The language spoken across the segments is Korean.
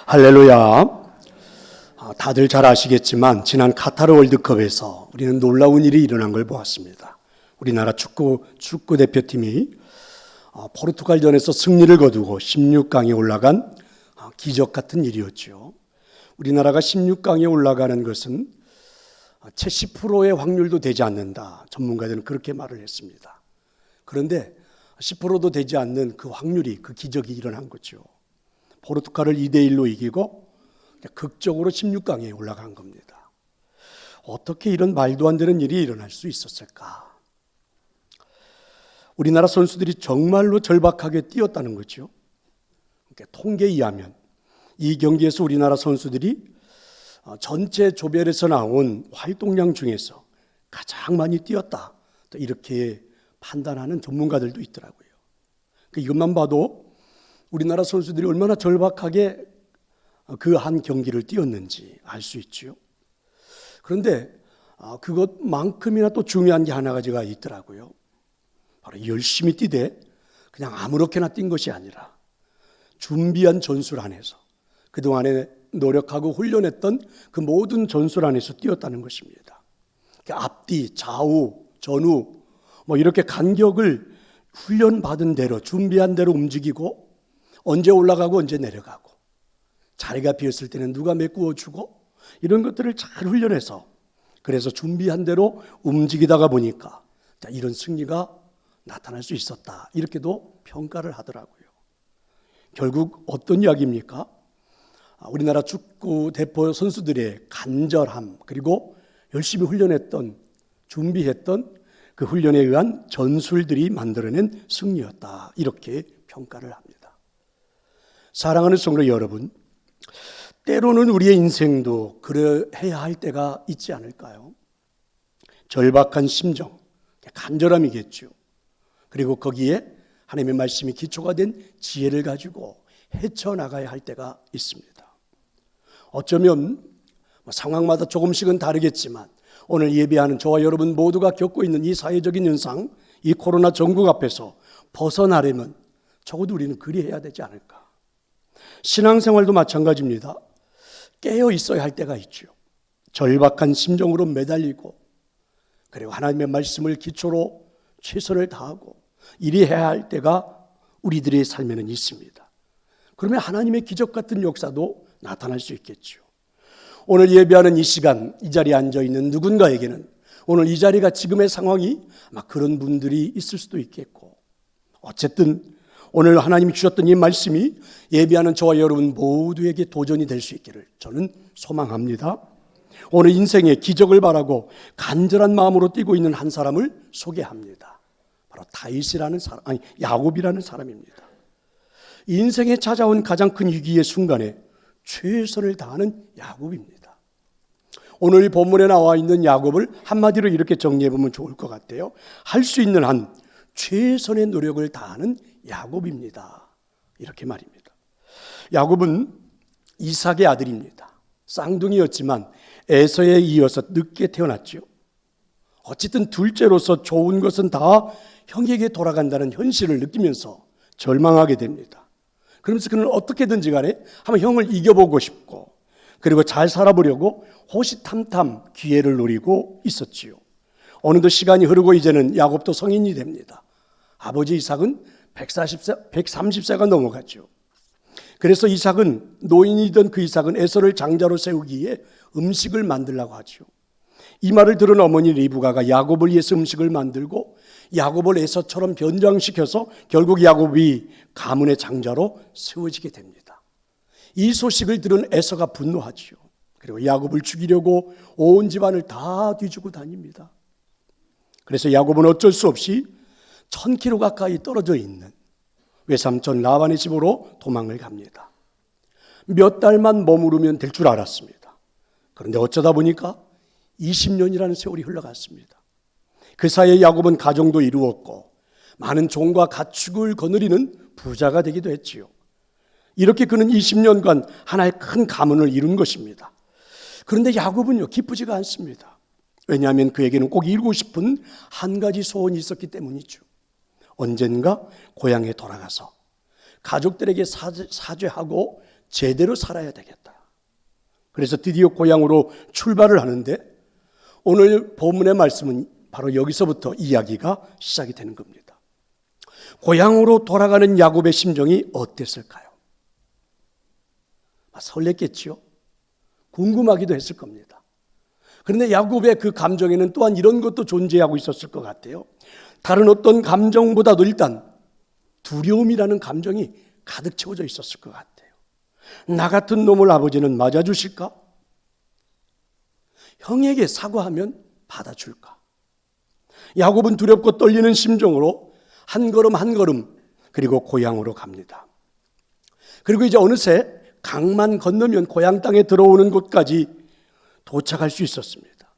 할렐루야. 다들 잘 아시겠지만 지난 카타르 월드컵에서 우리는 놀라운 일이 일어난 걸 보았습니다. 우리나라 축구 대표팀이 포르투갈전에서 승리를 거두고 16강에 올라간 기적 같은 일이었죠. 우리나라가 16강에 올라가는 것은 70%의 확률도 되지 않는다. 전문가들은 그렇게 말을 했습니다. 그런데 10%도 되지 않는 그 확률이, 그 기적이 일어난 거죠. 포르투갈을 2대1로 이기고 극적으로 16강에 올라간 겁니다. 어떻게 이런 말도 안 되는 일이 일어날 수 있었을까? 우리나라 선수들이 정말로 절박하게 뛰었다는 거죠. 통계에 의하면 이 경기에서 우리나라 선수들이 전체 조별에서 나온 활동량 중에서 가장 많이 뛰었다, 이렇게 판단하는 전문가들도 있더라고요. 이것만 봐도 우리나라 선수들이 얼마나 절박하게 그 한 경기를 뛰었는지 알 수 있죠. 그런데 그것만큼이나 또 중요한 게 한 가지가 있더라고요. 바로 열심히 뛰되 그냥 아무렇게나 뛴 것이 아니라 준비한 전술 안에서, 그동안에 노력하고 훈련했던 그 모든 전술 안에서 뛰었다는 것입니다. 앞뒤, 좌우, 전후 이렇게 간격을 훈련받은 대로, 준비한 대로 움직이고, 언제 올라가고 언제 내려가고, 자리가 비었을 때는 누가 메꾸어주고, 이런 것들을 잘 훈련해서, 그래서 준비한 대로 움직이다가 보니까 이런 승리가 나타날 수 있었다, 이렇게도 평가를 하더라고요. 결국 어떤 이야기입니까? 우리나라 축구 대표 선수들의 간절함, 그리고 열심히 훈련했던, 준비했던 그 훈련에 의한 전술들이 만들어낸 승리였다, 이렇게 평가를 합니다. 사랑하는 성도 여러분, 때로는 우리의 인생도 그래야 할 때가 있지 않을까요? 절박한 심정, 간절함이겠죠. 그리고 거기에 하나님의 말씀이 기초가 된 지혜를 가지고 헤쳐나가야 할 때가 있습니다. 어쩌면 상황마다 조금씩은 다르겠지만 오늘 예배하는 저와 여러분 모두가 겪고 있는 이 사회적인 현상, 이 코로나 전국 앞에서 벗어나려면 적어도 우리는 그리해야 되지 않을까. 신앙생활도 마찬가지입니다. 깨어 있어야 할 때가 있죠. 절박한 심정으로 매달리고, 그리고 하나님의 말씀을 기초로 최선을 다하고 이리해야 할 때가 우리들의 삶에는 있습니다. 그러면 하나님의 기적 같은 역사도 나타날 수 있겠죠. 오늘 예배하는 이 시간, 이 자리에 앉아있는 누군가에게는 오늘 이 자리가 지금의 상황이 막 그런 분들이 있을 수도 있겠고, 어쨌든 오늘 하나님이 주셨던 이 말씀이 예배하는 저와 여러분 모두에게 도전이 될 수 있기를 저는 소망합니다. 오늘 인생의 기적을 바라고 간절한 마음으로 뛰고 있는 한 사람을 소개합니다. 바로 야곱이라는 사람입니다. 인생에 찾아온 가장 큰 위기의 순간에 최선을 다하는 야곱입니다. 오늘 본문에 나와 있는 야곱을 한마디로 이렇게 정리해보면 좋을 것 같아요. 할 수 있는 한 최선의 노력을 다하는 야곱입니다, 이렇게 말입니다. 야곱은 이삭의 아들입니다. 쌍둥이였지만 에서에 이어서 늦게 태어났죠. 어쨌든 둘째로서 좋은 것은 다 형에게 돌아간다는 현실을 느끼면서 절망하게 됩니다. 그러면서 그는 어떻게든지 간에 한번 형을 이겨보고 싶고, 그리고 잘 살아보려고 호시탐탐 기회를 노리고 있었지요. 어느덧 시간이 흐르고 이제는 야곱도 성인이 됩니다. 아버지 이삭은 130세가 넘어갔죠. 그래서 이삭은, 노인이던 그 이삭은 에서를 장자로 세우기 위해 음식을 만들려고 하죠. 이 말을 들은 어머니 리브가가 야곱을 위해서 음식을 만들고 야곱을 에서처럼 변장시켜서 결국 야곱이 가문의 장자로 세워지게 됩니다. 이 소식을 들은 에서가 분노하죠. 그리고 야곱을 죽이려고 온 집안을 다 뒤지고 다닙니다. 그래서 야곱은 어쩔 수 없이 1000km 가까이 떨어져 있는 외삼촌 라반의 집으로 도망을 갑니다. 몇 달만 머무르면 될 줄 알았습니다. 그런데 어쩌다 보니까 20년이라는 세월이 흘러갔습니다. 그 사이에 야곱은 가정도 이루었고 많은 종과 가축을 거느리는 부자가 되기도 했지요. 이렇게 그는 20년간 하나의 큰 가문을 이룬 것입니다. 그런데 야곱은요, 기쁘지가 않습니다. 왜냐하면 그에게는 꼭 이루고 싶은 한 가지 소원이 있었기 때문이죠. 언젠가 고향에 돌아가서 가족들에게 사죄하고 제대로 살아야 되겠다. 그래서 드디어 고향으로 출발을 하는데 오늘 본문의 말씀은 바로 여기서부터 이야기가 시작이 되는 겁니다. 고향으로 돌아가는 야곱의 심정이 어땠을까요? 설렜겠지요. 궁금하기도 했을 겁니다. 그런데 야곱의 그 감정에는 또한 이런 것도 존재하고 있었을 것 같아요. 다른 어떤 감정보다도 일단 두려움이라는 감정이 가득 채워져 있었을 것 같아요. 나 같은 놈을 아버지는 맞아주실까? 형에게 사과하면 받아줄까? 야곱은 두렵고 떨리는 심정으로 한 걸음 한 걸음 그리고 고향으로 갑니다. 그리고 이제 어느새 강만 건너면 고향 땅에 들어오는 곳까지 도착할 수 있었습니다.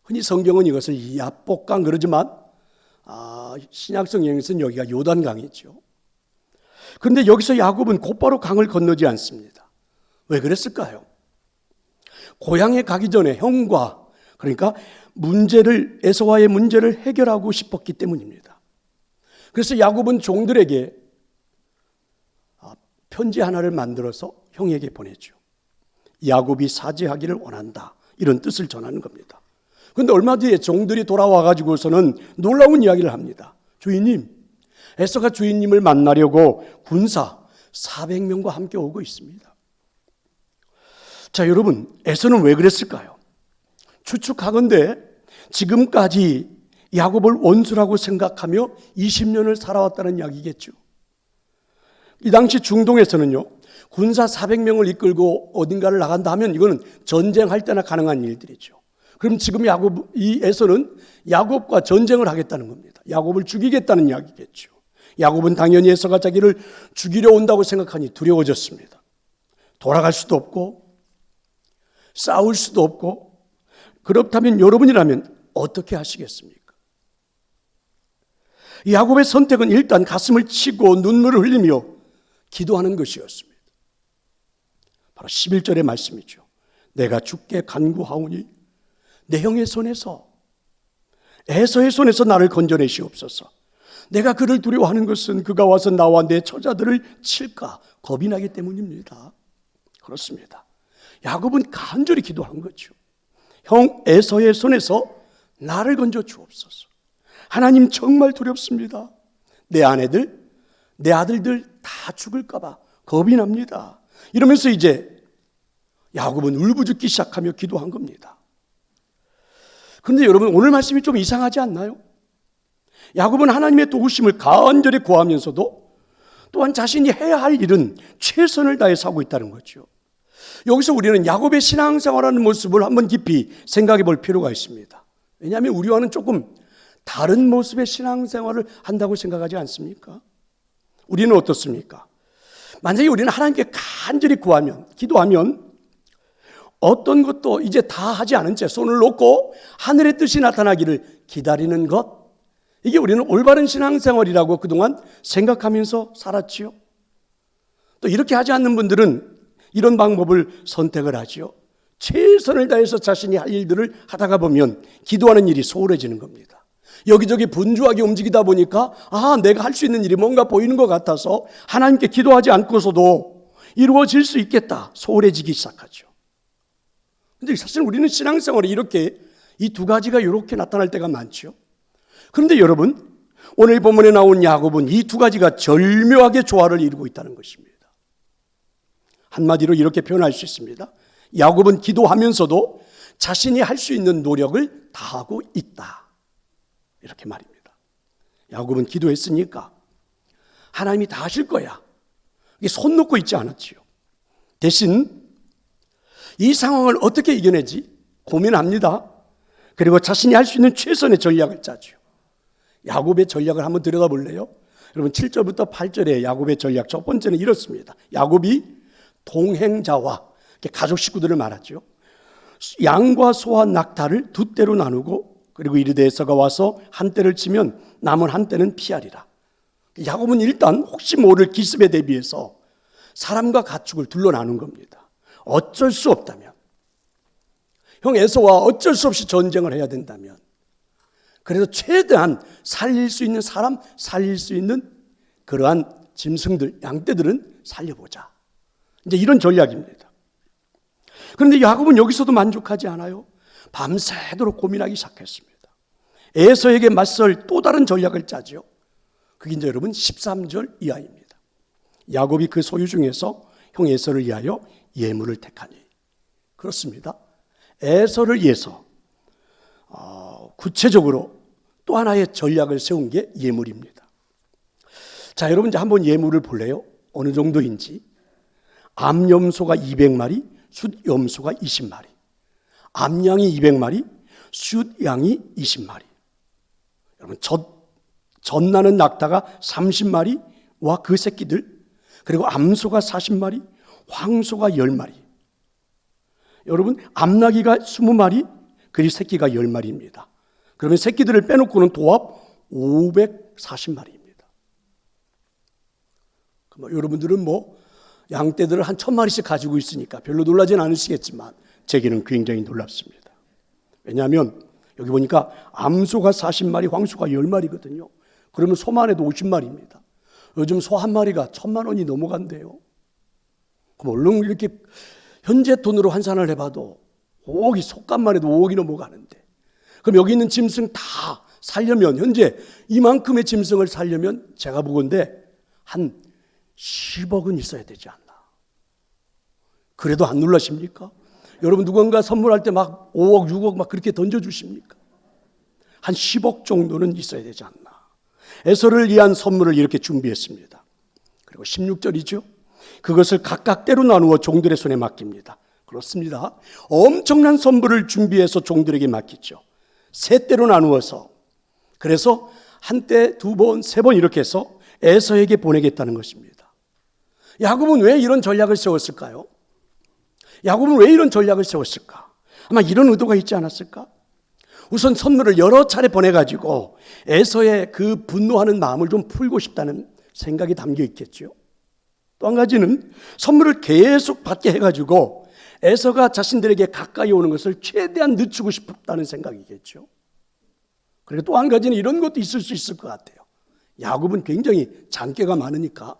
흔히 성경은 이것을 야복강 그러지만 신약성 영에서는 여기가 요단강이죠. 그런데 여기서 야곱은 곧바로 강을 건너지 않습니다. 왜 그랬을까요? 고향에 가기 전에 형과 그러니까 에서와의 문제를 해결하고 싶었기 때문입니다. 그래서 야곱은 종들에게 편지 하나를 만들어서 형에게 보내죠. 야곱이 사죄하기를 원한다. 이런 뜻을 전하는 겁니다. 그런데 얼마 뒤에 종들이 돌아와 가지고서는 놀라운 이야기를 합니다. 주인님, 에서가 주인님을 만나려고 군사 400명과 함께 오고 있습니다. 자, 여러분, 에서는 왜 그랬을까요? 추측하건대 지금까지 야곱을 원수라고 생각하며 20년을 살아왔다는 이야기겠죠. 이 당시 중동에서는요, 군사 400명을 이끌고 어딘가를 나간다 하면 이거는 전쟁할 때나 가능한 일들이죠. 그럼 지금 이 에서는 야곱과 전쟁을 하겠다는 겁니다. 야곱을 죽이겠다는 이야기겠죠. 야곱은 당연히 에서가 자기를 죽이려 온다고 생각하니 두려워졌습니다. 돌아갈 수도 없고 싸울 수도 없고, 그렇다면 여러분이라면 어떻게 하시겠습니까? 야곱의 선택은 일단 가슴을 치고 눈물을 흘리며 기도하는 것이었습니다. 바로 11절의 말씀이죠. 내가 주께 간구하오니 내 형의 손에서 에서의 손에서 나를 건져내시옵소서. 내가 그를 두려워하는 것은 그가 와서 나와 내 처자들을 칠까 겁이 나기 때문입니다. 그렇습니다. 야곱은 간절히 기도한 거죠. 형 에서의 손에서 나를 건져 주옵소서. 하나님 정말 두렵습니다. 내 아내들, 내 아들들 다 죽을까 봐 겁이 납니다. 이러면서 이제 야곱은 울부짖기 시작하며 기도한 겁니다. 그런데 여러분, 오늘 말씀이 좀 이상하지 않나요? 야곱은 하나님의 도우심을 간절히 구하면서도 또한 자신이 해야 할 일은 최선을 다해서 하고 있다는 거죠. 여기서 우리는 야곱의 신앙생활하는 모습을 한번 깊이 생각해 볼 필요가 있습니다. 왜냐하면 우리와는 조금 다른 모습의 신앙생활을 한다고 생각하지 않습니까? 우리는 어떻습니까? 만약에 우리는 하나님께 간절히 구하면, 기도하면 어떤 것도 이제 다 하지 않은 채 손을 놓고 하늘의 뜻이 나타나기를 기다리는 것, 이게 우리는 올바른 신앙생활이라고 그동안 생각하면서 살았지요. 또 이렇게 하지 않는 분들은 이런 방법을 선택을 하지요. 최선을 다해서 자신이 할 일들을 하다가 보면 기도하는 일이 소홀해지는 겁니다. 여기저기 분주하게 움직이다 보니까 내가 할 수 있는 일이 뭔가 보이는 것 같아서 하나님께 기도하지 않고서도 이루어질 수 있겠다, 소홀해지기 시작하죠. 근데 사실 우리는 신앙생활에 이렇게 이 두 가지가 이렇게 나타날 때가 많죠. 그런데 여러분, 오늘 본문에 나온 야곱은 이 두 가지가 절묘하게 조화를 이루고 있다는 것입니다. 한마디로 이렇게 표현할 수 있습니다. 야곱은 기도하면서도 자신이 할 수 있는 노력을 다하고 있다, 이렇게 말입니다. 야곱은 기도했으니까 하나님이 다 하실 거야, 손 놓고 있지 않았지요. 대신 이 상황을 어떻게 이겨내지 고민합니다. 그리고 자신이 할 수 있는 최선의 전략을 짜죠. 야곱의 전략을 한번 들여다볼래요? 여러분, 7절부터 8절의 야곱의 전략, 첫 번째는 이렇습니다. 야곱이 동행자와 가족 식구들을 말하죠. 양과 소와 낙타를 두 떼로 나누고, 그리고 이르되 에서가 와서 한 떼를 치면 남은 한 떼는 피하리라. 야곱은 일단 혹시 모를 기습에 대비해서 사람과 가축을 둘러 나눈 겁니다. 어쩔 수 없다면, 형 에서와 어쩔 수 없이 전쟁을 해야 된다면, 그래서 최대한 살릴 수 있는 사람, 살릴 수 있는 그러한 짐승들, 양떼들은 살려보자, 이제 이런 전략입니다. 그런데 야곱은 여기서도 만족하지 않아요. 밤새도록 고민하기 시작했습니다. 에서에게 맞설 또 다른 전략을 짜죠. 그게 이제 여러분 13절 이하입니다. 야곱이 그 소유 중에서 형 에서를 위하여 예물을 택하니. 그렇습니다. 에서를 위해서 구체적으로 또 하나의 전략을 세운 게 예물입니다. 자, 여러분 이제 한번 예물을 볼래요? 어느 정도인지. 암염소가 200마리, 숫염소가 20마리. 암양이 200마리, 숫양이 20마리. 여러분 젖나는 낙타가 30마리와 그 새끼들, 그리고 암소가 40마리, 황소가 10마리. 여러분 암나귀가 20마리, 그리고 새끼가 10마리입니다. 그러면 새끼들을 빼놓고는 도합 540마리입니다. 여러분들은 양떼들을 한 1000마리씩 가지고 있으니까 별로 놀라진 않으시겠지만 제게는 굉장히 놀랍습니다. 왜냐하면 여기 보니까 암소가 40마리, 황소가 10마리거든요. 그러면 소만 해도 50마리입니다. 요즘 소 한 마리가 1000만 원이 넘어간대요. 그럼 얼른 이렇게 현재 돈으로 환산을 해봐도 5억이, 속값만 해도 5억이 넘어가는데, 그럼 여기 있는 짐승 다 살려면, 현재 이만큼의 짐승을 살려면 제가 보건대 한 10억은 있어야 되지 않나. 그래도 안 놀라십니까? 여러분 누군가 선물할 때 막 5억, 6억 막 그렇게 던져주십니까? 한 10억 정도는 있어야 되지 않나. 에서를 위한 선물을 이렇게 준비했습니다. 그리고 16절이죠. 그것을 각각 때로 나누어 종들의 손에 맡깁니다. 그렇습니다. 엄청난 선물을 준비해서 종들에게 맡기죠. 세 때로 나누어서, 그래서 한때, 두 번, 세 번 이렇게 해서 에서에게 보내겠다는 것입니다. 야곱은 왜 이런 전략을 세웠을까요? 야곱은 왜 이런 전략을 세웠을까? 아마 이런 의도가 있지 않았을까? 우선 선물을 여러 차례 보내가지고 에서의 그 분노하는 마음을 좀 풀고 싶다는 생각이 담겨 있겠죠. 또 한 가지는 선물을 계속 받게 해가지고 에서가 자신들에게 가까이 오는 것을 최대한 늦추고 싶다는 생각이겠죠. 그리고 또 한 가지는 이런 것도 있을 수 있을 것 같아요. 야곱은 굉장히 장깨가 많으니까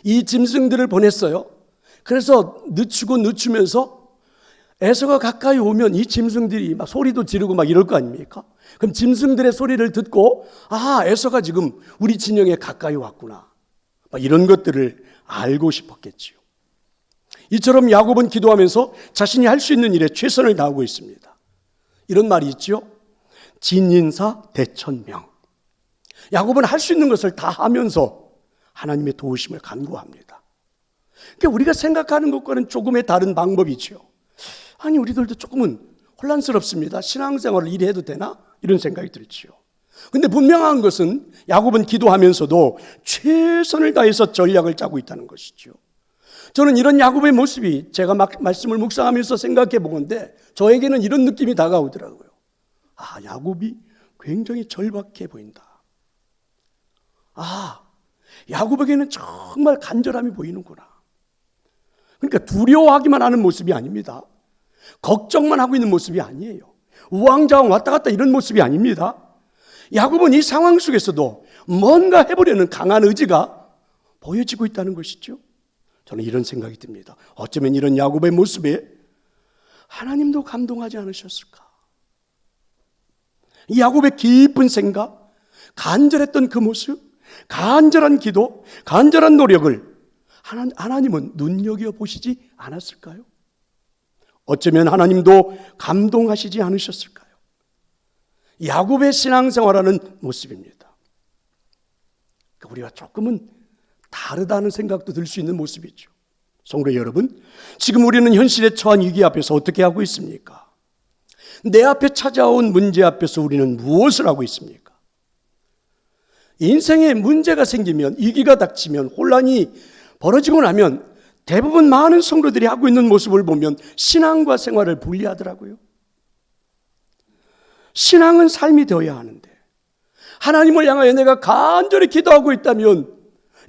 이 짐승들을 보냈어요. 그래서 늦추면서 에서가 가까이 오면 이 짐승들이 막 소리도 지르고 막 이럴 거 아닙니까? 그럼 짐승들의 소리를 듣고, 에서가 지금 우리 진영에 가까이 왔구나, 막 이런 것들을 알고 싶었겠지요. 이처럼 야곱은 기도하면서 자신이 할 수 있는 일에 최선을 다하고 있습니다. 이런 말이 있죠. 진인사 대천명. 야곱은 할 수 있는 것을 다 하면서 하나님의 도우심을 간구합니다. 그러니까 우리가 생각하는 것과는 조금의 다른 방법이죠. 아니, 우리들도 조금은 혼란스럽습니다. 신앙생활을 이래 해도 되나? 이런 생각이 들지요. 근데 분명한 것은 야곱은 기도하면서도 최선을 다해서 전략을 짜고 있다는 것이죠. 저는 이런 야곱의 모습이 제가 말씀을 묵상하면서 생각해 보건데 저에게는 이런 느낌이 다가오더라고요. 야곱이 굉장히 절박해 보인다. 야곱에게는 정말 간절함이 보이는구나. 그러니까 두려워하기만 하는 모습이 아닙니다. 걱정만 하고 있는 모습이 아니에요. 우왕좌왕 왔다 갔다 이런 모습이 아닙니다. 야곱은 이 상황 속에서도 뭔가 해보려는 강한 의지가 보여지고 있다는 것이죠. 저는 이런 생각이 듭니다. 어쩌면 이런 야곱의 모습에 하나님도 감동하지 않으셨을까? 이 야곱의 깊은 생각, 간절했던 그 모습, 간절한 기도, 간절한 노력을 하나님은 눈여겨보시지 않았을까요? 어쩌면 하나님도 감동하시지 않으셨을까요? 야곱의 신앙생활하는 모습입니다. 우리가 조금은 다르다는 생각도 들 수 있는 모습이죠. 성도 여러분, 지금 우리는 현실에 처한 위기 앞에서 어떻게 하고 있습니까? 내 앞에 찾아온 문제 앞에서 우리는 무엇을 하고 있습니까? 인생에 문제가 생기면, 위기가 닥치면, 혼란이 벌어지고 나면 대부분 많은 성도들이 하고 있는 모습을 보면 신앙과 생활을 분리하더라고요. 신앙은 삶이 되어야 하는데, 하나님을 향하여 내가 간절히 기도하고 있다면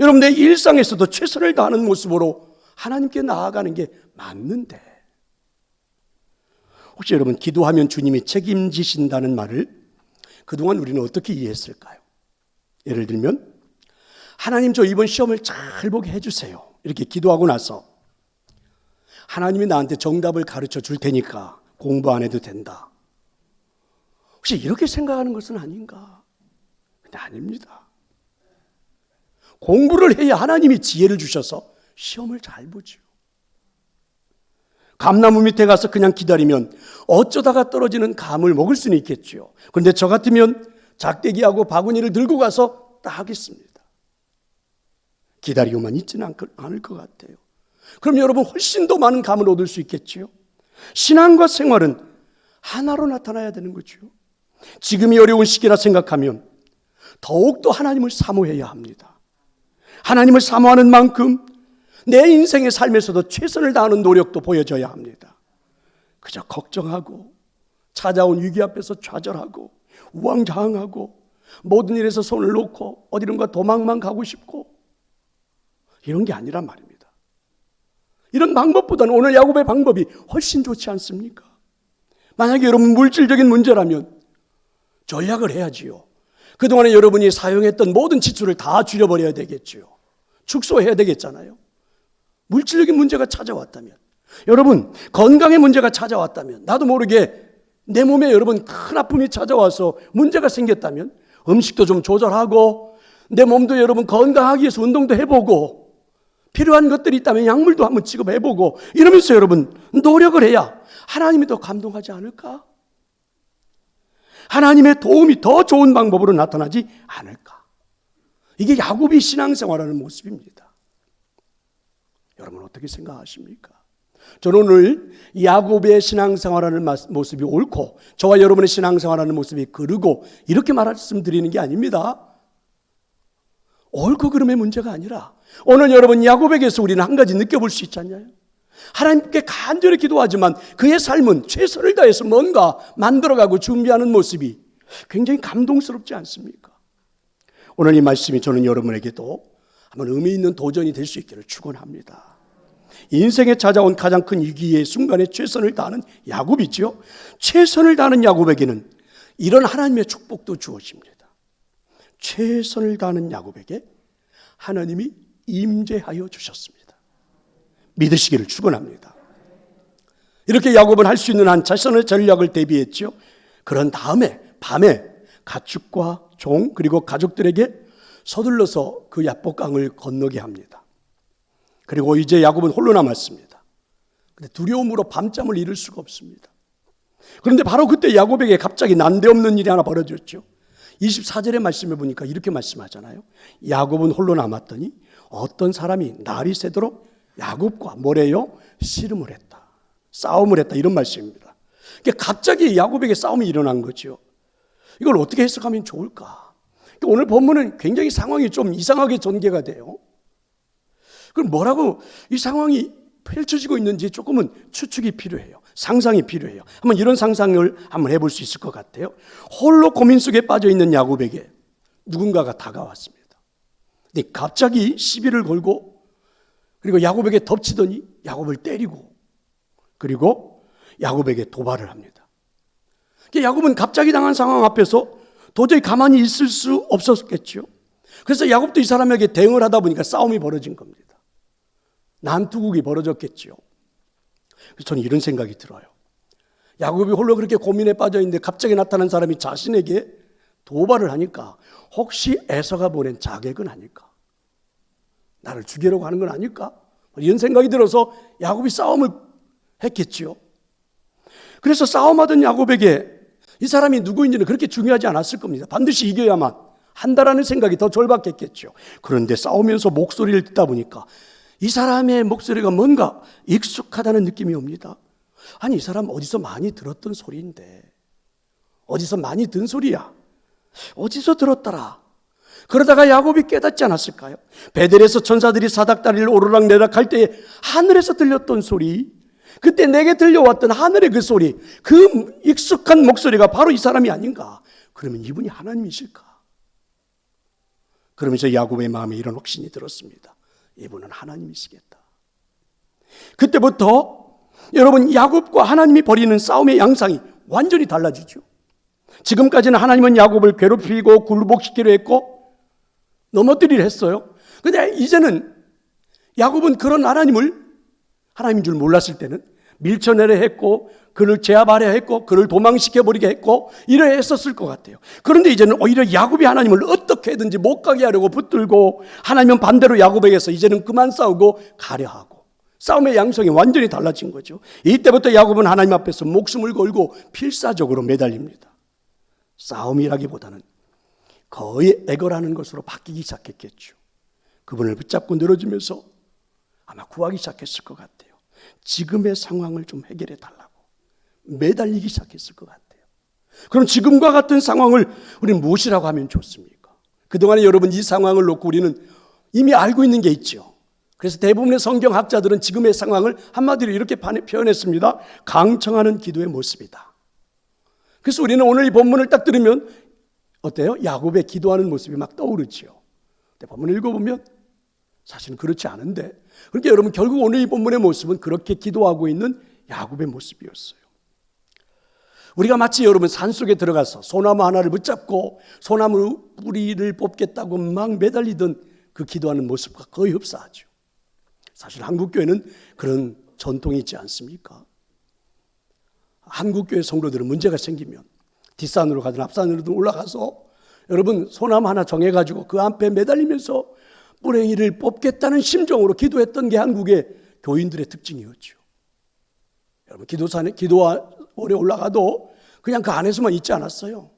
여러분 내 일상에서도 최선을 다하는 모습으로 하나님께 나아가는 게 맞는데, 혹시 여러분 기도하면 주님이 책임지신다는 말을 그동안 우리는 어떻게 이해했을까요? 예를 들면 하나님 저 이번 시험을 잘 보게 해주세요 이렇게 기도하고 나서 하나님이 나한테 정답을 가르쳐 줄 테니까 공부 안 해도 된다. 혹시 이렇게 생각하는 것은 아닌가? 근데 아닙니다. 공부를 해야 하나님이 지혜를 주셔서 시험을 잘 보죠. 감나무 밑에 가서 그냥 기다리면 어쩌다가 떨어지는 감을 먹을 수는 있겠죠. 그런데 저 같으면 작대기하고 바구니를 들고 가서 따겠습니다. 기다리고만 있지는 않을 것 같아요. 그럼 여러분 훨씬 더 많은 감을 얻을 수 있겠죠. 신앙과 생활은 하나로 나타나야 되는 거죠. 지금이 어려운 시기라 생각하면 더욱더 하나님을 사모해야 합니다. 하나님을 사모하는 만큼 내 인생의 삶에서도 최선을 다하는 노력도 보여줘야 합니다. 그저 걱정하고 찾아온 위기 앞에서 좌절하고 우왕좌왕하고 모든 일에서 손을 놓고 어디론가 도망만 가고 싶고 이런 게 아니란 말입니다. 이런 방법보다는 오늘 야곱의 방법이 훨씬 좋지 않습니까? 만약에 여러분 물질적인 문제라면 전략을 해야지요. 그동안에 여러분이 사용했던 모든 지출을 다 줄여버려야 되겠지요. 축소해야 되겠잖아요. 물질적인 문제가 찾아왔다면, 여러분 건강의 문제가 찾아왔다면, 나도 모르게 내 몸에 여러분 큰 아픔이 찾아와서 문제가 생겼다면 음식도 좀 조절하고 내 몸도 여러분 건강하기 위해서 운동도 해보고 필요한 것들이 있다면 약물도 한번 지급해보고 이러면서 여러분 노력을 해야 하나님이 더 감동하지 않을까? 하나님의 도움이 더 좋은 방법으로 나타나지 않을까? 이게 야곱이 신앙생활하는 모습입니다. 여러분 어떻게 생각하십니까? 저는 오늘 야곱의 신앙생활하는 모습이 옳고 저와 여러분의 신앙생활하는 모습이 그르고 이렇게 말씀드리는 게 아닙니다. 옳고 그름의 문제가 아니라 오늘 여러분 야곱에게서 우리는 한 가지 느껴볼 수 있지 않나요? 하나님께 간절히 기도하지만 그의 삶은 최선을 다해서 뭔가 만들어가고 준비하는 모습이 굉장히 감동스럽지 않습니까? 오늘 이 말씀이 저는 여러분에게도 한번 의미 있는 도전이 될 수 있기를 축원합니다. 인생에 찾아온 가장 큰 위기의 순간에 최선을 다하는 야곱이죠. 최선을 다하는 야곱에게는 이런 하나님의 축복도 주어집니다. 최선을 다하는 야곱에게 하나님이 임재하여 주셨습니다. 믿으시기를 축원합니다. 이렇게 야곱은 할 수 있는 한 자신의 전략을 대비했죠. 그런 다음에 밤에 가축과 종 그리고 가족들에게 서둘러서 그 야복강을 건너게 합니다. 그리고 이제 야곱은 홀로 남았습니다. 근데 두려움으로 밤잠을 이룰 수가 없습니다. 그런데 바로 그때 야곱에게 갑자기 난데없는 일이 하나 벌어졌죠. 24절의 말씀에 보니까 이렇게 말씀하잖아요. 야곱은 홀로 남았더니 어떤 사람이 날이 새도록 야곱과 뭐래요? 씨름을 했다. 싸움을 했다. 이런 말씀입니다. 그러니까 갑자기 야곱에게 싸움이 일어난 거죠. 이걸 어떻게 해석하면 좋을까? 오늘 본문은 굉장히 상황이 좀 이상하게 전개가 돼요. 그럼 뭐라고 이 상황이 펼쳐지고 있는지 조금은 추측이 필요해요. 상상이 필요해요. 한번 이런 상상을 한번 해볼 수 있을 것 같아요. 홀로 고민 속에 빠져 있는 야곱에게 누군가가 다가왔습니다. 근데 갑자기 시비를 걸고 그리고 야곱에게 덮치더니 야곱을 때리고 그리고 야곱에게 도발을 합니다. 야곱은 갑자기 당한 상황 앞에서 도저히 가만히 있을 수 없었겠죠. 그래서 야곱도 이 사람에게 대응을 하다 보니까 싸움이 벌어진 겁니다. 난투극이 벌어졌겠죠. 그래서 저는 이런 생각이 들어요. 야곱이 홀로 그렇게 고민에 빠져 있는데 갑자기 나타난 사람이 자신에게 도발을 하니까 혹시 에서가 보낸 자객은 아닐까? 나를 죽이려고 하는 건 아닐까? 이런 생각이 들어서 야곱이 싸움을 했겠죠. 그래서 싸움하던 야곱에게 이 사람이 누구인지는 그렇게 중요하지 않았을 겁니다. 반드시 이겨야만 한다라는 생각이 더 절박했겠죠. 그런데 싸우면서 목소리를 듣다 보니까 이 사람의 목소리가 뭔가 익숙하다는 느낌이 옵니다. 아니 이 사람 어디서 많이 들었던 소리인데 어디서 많이 든 소리야. 어디서 들었더라. 그러다가 야곱이 깨닫지 않았을까요? 베델에서 천사들이 사닥다리를 오르락내락할 때 하늘에서 들렸던 소리, 그때 내게 들려왔던 하늘의 그 소리, 그 익숙한 목소리가 바로 이 사람이 아닌가. 그러면 이분이 하나님이실까? 그러면서 야곱의 마음에 이런 확신이 들었습니다. 이분은 하나님이시겠다. 그때부터 여러분 야곱과 하나님이 벌이는 싸움의 양상이 완전히 달라지죠. 지금까지는 하나님은 야곱을 괴롭히고 굴복시키려 했고 넘어뜨리려 했어요. 근데 이제는 야곱은 그런 하나님을 하나님인 줄 몰랐을 때는 밀쳐내려 했고 그를 제압하려 했고 그를 도망시켜버리게 했고 이래 했었을 것 같아요. 그런데 이제는 오히려 야곱이 하나님을 어떻게든지 못 가게 하려고 붙들고, 하나님은 반대로 야곱에게서 이제는 그만 싸우고 가려 하고, 싸움의 양성이 완전히 달라진 거죠. 이때부터 야곱은 하나님 앞에서 목숨을 걸고 필사적으로 매달립니다. 싸움이라기보다는 거의 애걸하는 것으로 바뀌기 시작했겠죠. 그분을 붙잡고 늘어지면서 아마 구하기 시작했을 것 같아요. 지금의 상황을 좀 해결해 달라고 매달리기 시작했을 것 같아요. 그럼 지금과 같은 상황을 우리는 무엇이라고 하면 좋습니까? 그동안에 여러분 이 상황을 놓고 우리는 이미 알고 있는 게 있죠. 그래서 대부분의 성경학자들은 지금의 상황을 한마디로 이렇게 표현했습니다. 강청하는 기도의 모습이다. 그래서 우리는 오늘 이 본문을 딱 들으면 어때요? 야곱의 기도하는 모습이 막 떠오르죠. 근데 본문을 읽어보면 사실은 그렇지 않은데, 그러니까 여러분 결국 오늘 이 본문의 모습은 그렇게 기도하고 있는 야곱의 모습이었어요. 우리가 마치 여러분 산속에 들어가서 소나무 하나를 붙잡고 소나무 뿌리를 뽑겠다고 막 매달리던 그 기도하는 모습과 거의 흡사하죠. 사실 한국교회는 그런 전통이 있지 않습니까? 한국교회 성도들은 문제가 생기면 뒷산으로 가든 앞산으로든 올라가서 여러분 소나무 하나 정해가지고 그 앞에 매달리면서 뿌랭이를 뽑겠다는 심정으로 기도했던 게 한국의 교인들의 특징이었죠. 여러분 기도산에 기도원에 올라가도 그냥 그 안에서만 있지 않았어요.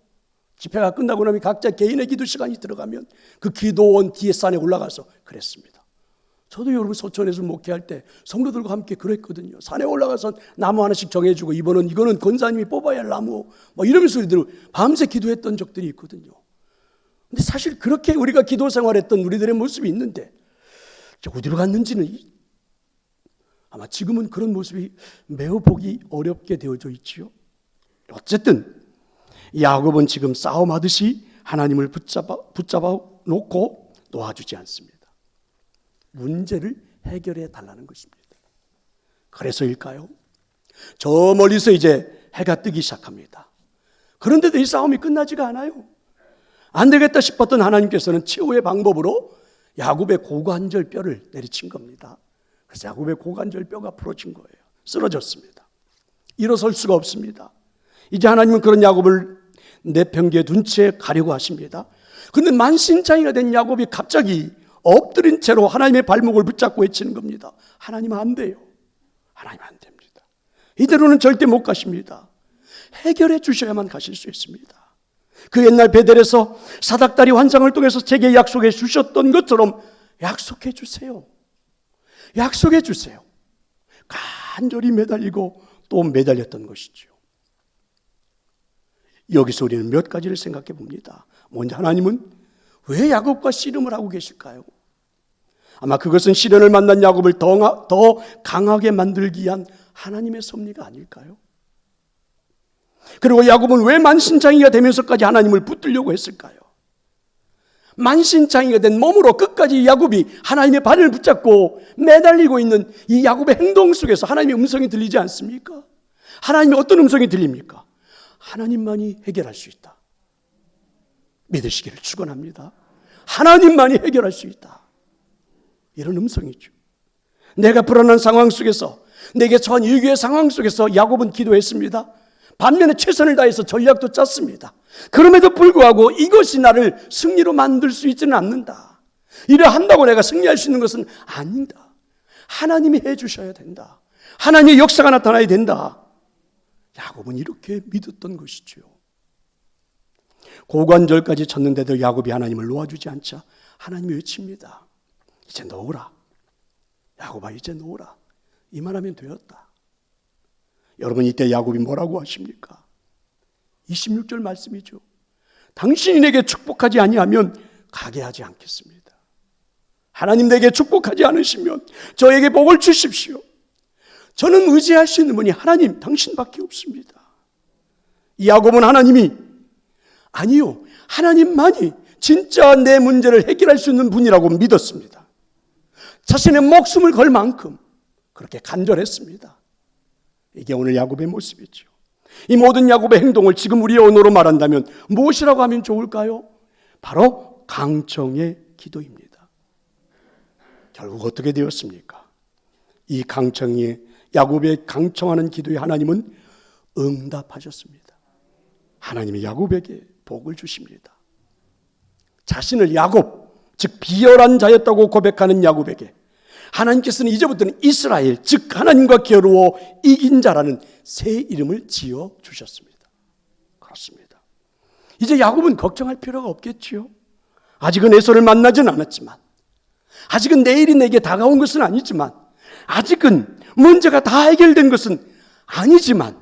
집회가 끝나고 나면 각자 개인의 기도 시간이 들어가면 그 기도원 뒤에 산에 올라가서 그랬습니다. 저도 여러분 소천에서 목회할 때 성도들과 함께 그랬거든요. 산에 올라가서 나무 하나씩 정해주고 이거는 권사님이 뽑아야 할 나무 뭐 이러면서 우리들 밤새 기도했던 적들이 있거든요. 근데 사실 그렇게 우리가 기도 생활했던 우리들의 모습이 있는데 어디로 갔는지는 아마 지금은 그런 모습이 매우 보기 어렵게 되어져 있지요. 어쨌든 야곱은 지금 싸움하듯이 하나님을 붙잡아 놓고 놓아주지 않습니다. 문제를 해결해 달라는 것입니다. 그래서일까요? 저 멀리서 이제 해가 뜨기 시작합니다. 그런데도 이 싸움이 끝나지가 않아요. 안 되겠다 싶었던 하나님께서는 치유의 방법으로 야곱의 고관절 뼈를 내리친 겁니다. 그래서 야곱의 고관절 뼈가 부러진 거예요. 쓰러졌습니다. 일어설 수가 없습니다. 이제 하나님은 그런 야곱을 내평기에 둔 채 가려고 하십니다. 그런데 만신창이가 된 야곱이 갑자기 엎드린 채로 하나님의 발목을 붙잡고 외치는 겁니다. 하나님 안 돼요. 하나님 안 됩니다. 이대로는 절대 못 가십니다. 해결해 주셔야만 가실 수 있습니다. 그 옛날 베델에서 사닥다리 환상을 통해서 제게 약속해 주셨던 것처럼 약속해 주세요. 약속해 주세요. 간절히 매달리고 또 매달렸던 것이죠. 여기서 우리는 몇 가지를 생각해 봅니다. 먼저 하나님은 왜 야곱과 씨름을 하고 계실까요? 아마 그것은 시련을 만난 야곱을 더 강하게 만들기 위한 하나님의 섭리가 아닐까요? 그리고 야곱은 왜 만신창이가 되면서까지 하나님을 붙들려고 했을까요? 만신창이가 된 몸으로 끝까지 야곱이 하나님의 발을 붙잡고 매달리고 있는 이 야곱의 행동 속에서 하나님의 음성이 들리지 않습니까? 하나님의 어떤 음성이 들립니까? 하나님만이 해결할 수 있다. 믿으시기를 축원합니다. 하나님만이 해결할 수 있다. 이런 음성이죠. 내가 불안한 상황 속에서, 내게 처한 위기의 상황 속에서 야곱은 기도했습니다. 반면에 최선을 다해서 전략도 짰습니다. 그럼에도 불구하고 이것이 나를 승리로 만들 수 있지는 않는다. 이래 한다고 내가 승리할 수 있는 것은 아니다. 하나님이 해주셔야 된다. 하나님의 역사가 나타나야 된다. 야곱은 이렇게 믿었던 것이죠. 고관절까지 쳤는데도 야곱이 하나님을 놓아주지 않자 하나님이 외칩니다. 이제 놓으라. 야곱아 이제 놓으라. 이만하면 되었다. 여러분 이때 야곱이 뭐라고 하십니까? 26절 말씀이죠. 당신이 내게 축복하지 아니하면 가게 하지 않겠습니다. 하나님 내게 축복하지 않으시면 저에게 복을 주십시오. 저는 의지할 수 있는 분이 하나님 당신밖에 없습니다. 이 야곱은 하나님이 아니요 하나님만이 진짜 내 문제를 해결할 수 있는 분이라고 믿었습니다. 자신의 목숨을 걸 만큼 그렇게 간절했습니다. 이게 오늘 야곱의 모습이죠. 이 모든 야곱의 행동을 지금 우리의 언어로 말한다면 무엇이라고 하면 좋을까요? 바로 강청의 기도입니다. 결국 어떻게 되었습니까? 이 강청이 야곱의 강청하는 기도에 하나님은 응답하셨습니다. 하나님이 야곱에게 복을 주십니다. 자신을 야곱, 즉 비열한 자였다고 고백하는 야곱에게 하나님께서는 이제부터는 이스라엘, 즉 하나님과 겨루어 이긴 자라는 새 이름을 지어 주셨습니다. 그렇습니다. 이제 야곱은 걱정할 필요가 없겠지요. 아직은 에서를 만나지는 않았지만, 아직은 내일이 내게 다가온 것은 아니지만, 아직은 문제가 다 해결된 것은 아니지만,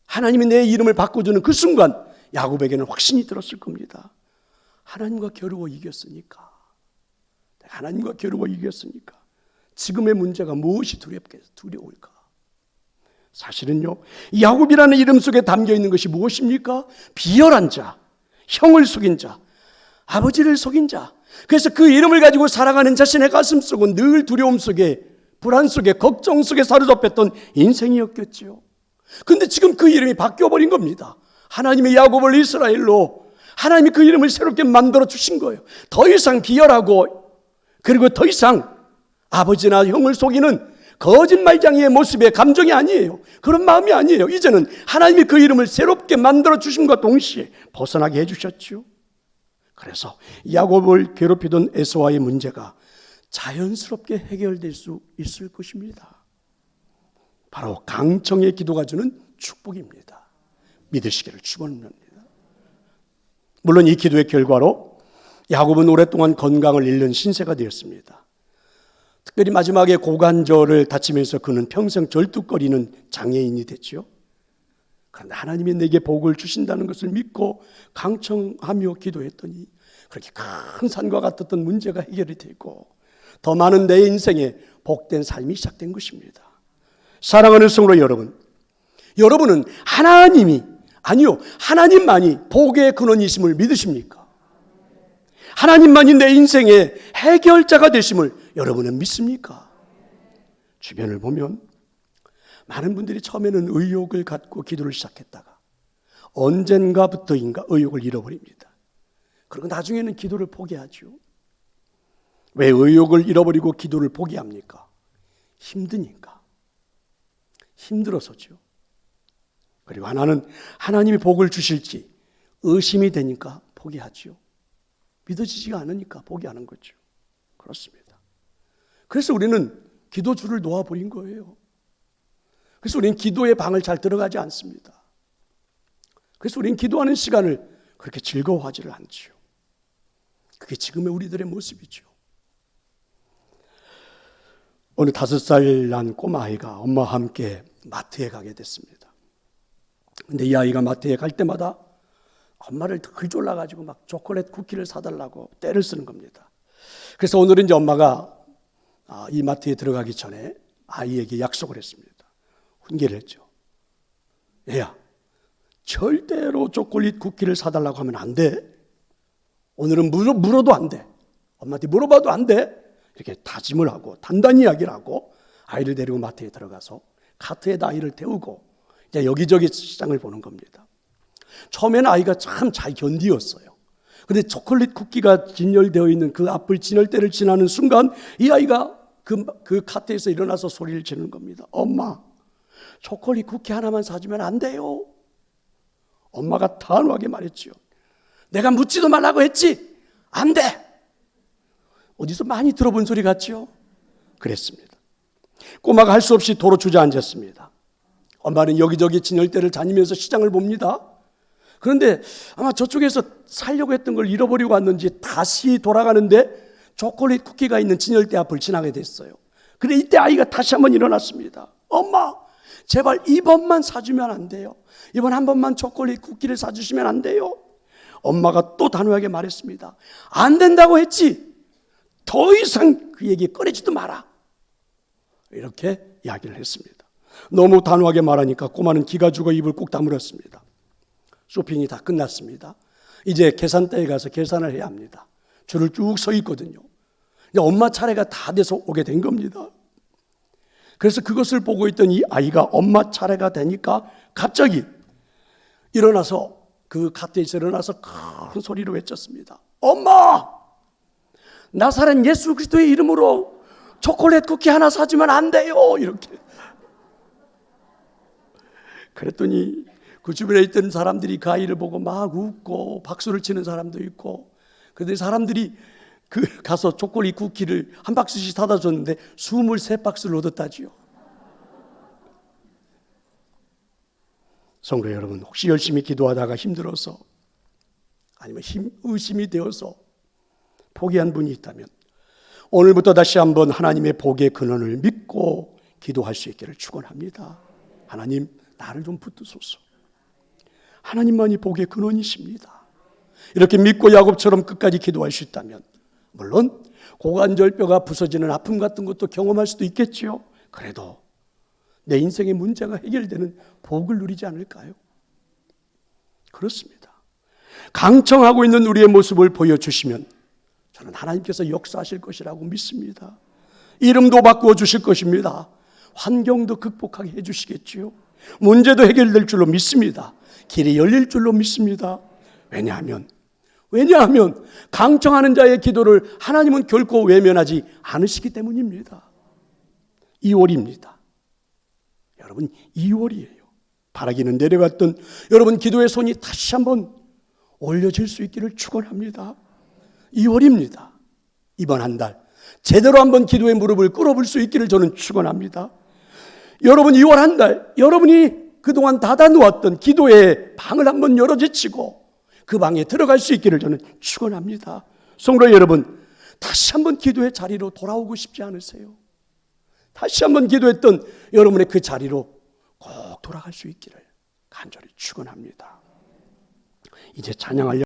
하나님이 내 이름을 바꿔주는 그 순간 야곱에게는 확신이 들었을 겁니다. 하나님과 겨루어 이겼으니까, 하나님과 겨루어 이겼으니까 지금의 문제가 무엇이 두려울까? 사실은요, 야곱이라는 이름 속에 담겨있는 것이 무엇입니까? 비열한 자, 형을 속인 자, 아버지를 속인 자. 그래서 그 이름을 가지고 살아가는 자신의 가슴 속은 늘 두려움 속에, 불안 속에, 걱정 속에 사로잡혔던 인생이었겠죠. 그런데 지금 그 이름이 바뀌어버린 겁니다. 하나님의 야곱을 이스라엘로, 하나님이 그 이름을 새롭게 만들어 주신 거예요. 더 이상 비열하고, 그리고 더 이상 아버지나 형을 속이는 거짓말쟁이의 모습의 감정이 아니에요. 그런 마음이 아니에요. 이제는 하나님이 그 이름을 새롭게 만들어 주심과 동시에 벗어나게 해주셨죠. 그래서 야곱을 괴롭히던 에서와의 문제가 자연스럽게 해결될 수 있을 것입니다. 바로 강청의 기도가 주는 축복입니다. 믿으시기를 축원합니다. 물론 이 기도의 결과로 야곱은 오랫동안 건강을 잃는 신세가 되었습니다. 특별히 마지막에 고관절을 다치면서 그는 평생 절뚝거리는 장애인이 됐죠. 그런데 하나님이 내게 복을 주신다는 것을 믿고 강청하며 기도했더니 그렇게 큰 산과 같았던 문제가 해결이 되고 더 많은 내 인생에 복된 삶이 시작된 것입니다. 사랑하는 성도 여러분, 여러분은 하나님만이 복의 근원이심을 믿으십니까? 하나님만이 내 인생의 해결자가 되심을 여러분은 믿습니까? 주변을 보면 많은 분들이 처음에는 의욕을 갖고 기도를 시작했다가 언젠가부터인가 의욕을 잃어버립니다. 그리고 나중에는 기도를 포기하죠. 왜 의욕을 잃어버리고 기도를 포기합니까? 힘드니까. 힘들어서죠. 그리고 하나는 하나님이 복을 주실지 의심이 되니까 포기하죠. 믿어지지가 않으니까 포기하는 거죠. 그렇습니다. 그래서 우리는 기도줄을 놓아버린 거예요. 그래서 우리는 기도의 방을 잘 들어가지 않습니다. 그래서 우리는 기도하는 시간을 그렇게 즐거워하지를 않지요. 그게 지금의 우리들의 모습이죠. 어느 5살 난 꼬마아이가 엄마와 함께 마트에 가게 됐습니다. 근데 이 아이가 마트에 갈 때마다 엄마를 덜 졸라가지고 막 초콜릿 쿠키를 사달라고 떼를 쓰는 겁니다. 그래서 오늘은 이제 엄마가 이 마트에 들어가기 전에 아이에게 약속을 했습니다. 훈계를 했죠. 얘야, 절대로 초콜릿 쿠키를 사달라고 하면 안 돼. 오늘은 물어도 안 돼. 엄마한테 물어봐도 안 돼. 이렇게 다짐을 하고 단단히 이야기를 하고 아이를 데리고 마트에 들어가서 카트에다 아이를 태우고 이제 여기저기 시장을 보는 겁니다. 처음에는 아이가 참 잘 견디었어요. 그런데 초콜릿 쿠키가 진열되어 있는 그 앞을 진열대를 지나는 순간 이 아이가 그 카트에서 일어나서 소리를 지르는 겁니다. 엄마, 초콜릿 쿠키 하나만 사주면 안 돼요. 엄마가 단호하게 말했죠. 내가 묻지도 말라고 했지. 안 돼. 어디서 많이 들어본 소리 같죠? 그랬습니다. 꼬마가 할 수 없이 도로 주저앉았습니다. 엄마는 여기저기 진열대를 다니면서 시장을 봅니다. 그런데 아마 저쪽에서 살려고 했던 걸 잃어버리고 왔는지 다시 돌아가는데 초콜릿 쿠키가 있는 진열대 앞을 지나게 됐어요. 그런데 이때 아이가 다시 한번 일어났습니다. 엄마, 제발 이번만 사주면 안 돼요. 이번 한 번만 초콜릿 쿠키를 사주시면 안 돼요. 엄마가 또 단호하게 말했습니다. 안 된다고 했지. 더 이상 그 얘기 꺼내지도 마라. 이렇게 이야기를 했습니다. 너무 단호하게 말하니까 꼬마는 기가 죽어 입을 꼭 다물었습니다. 쇼핑이 다 끝났습니다. 이제 계산대에 가서 계산을 해야 합니다. 줄을 쭉 서 있거든요. 근데 엄마 차례가 다 돼서 오게 된 겁니다. 그래서 그것을 보고 있던 이 아이가 엄마 차례가 되니까 갑자기 일어나서 그 카트에서 일어나서 큰 소리로 외쳤습니다. 엄마! 나사렛 예수 그리스도의 이름으로 초콜릿 쿠키 하나 사주면 안 돼요. 이렇게. 그랬더니 그 주변에 있던 사람들이 그 아이를 보고 막 웃고 박수를 치는 사람도 있고, 그런데 사람들이 가서 초콜릿 쿠키를 한 박스씩 사다 줬는데 23박스를 얻었다지요. 성도 여러분, 혹시 열심히 기도하다가 힘들어서 아니면 의심이 되어서 포기한 분이 있다면 오늘부터 다시 한번 하나님의 복의 근원을 믿고 기도할 수 있기를 축원합니다. 하나님, 나를 좀 붙드소서. 하나님만이 복의 근원이십니다. 이렇게 믿고 야곱처럼 끝까지 기도할 수 있다면, 물론 고관절뼈가 부서지는 아픔 같은 것도 경험할 수도 있겠지요. 그래도 내 인생의 문제가 해결되는 복을 누리지 않을까요? 그렇습니다. 강청하고 있는 우리의 모습을 보여주시면 저는 하나님께서 역사하실 것이라고 믿습니다. 이름도 바꾸어 주실 것입니다. 환경도 극복하게 해주시겠지요. 문제도 해결될 줄로 믿습니다. 길이 열릴 줄로 믿습니다. 왜냐하면 강청하는 자의 기도를 하나님은 결코 외면하지 않으시기 때문입니다. 2월입니다. 여러분, 2월이에요. 바라기는 내려갔던 여러분 기도의 손이 다시 한번 올려질 수 있기를 축원합니다. 2월입니다. 이번 한 달 제대로 한번 기도의 무릎을 꿇어볼 수 있기를 저는 축원합니다. 여러분, 2월 한 달 여러분이 그동안 닫아놓았던 기도의 방을 한번 열어 제치고 그 방에 들어갈 수 있기를 저는 축원합니다. 성도 여러분, 다시 한번 기도의 자리로 돌아오고 싶지 않으세요? 다시 한번 기도했던 여러분의 그 자리로 꼭 돌아갈 수 있기를 간절히 축원합니다. 이제 찬양하려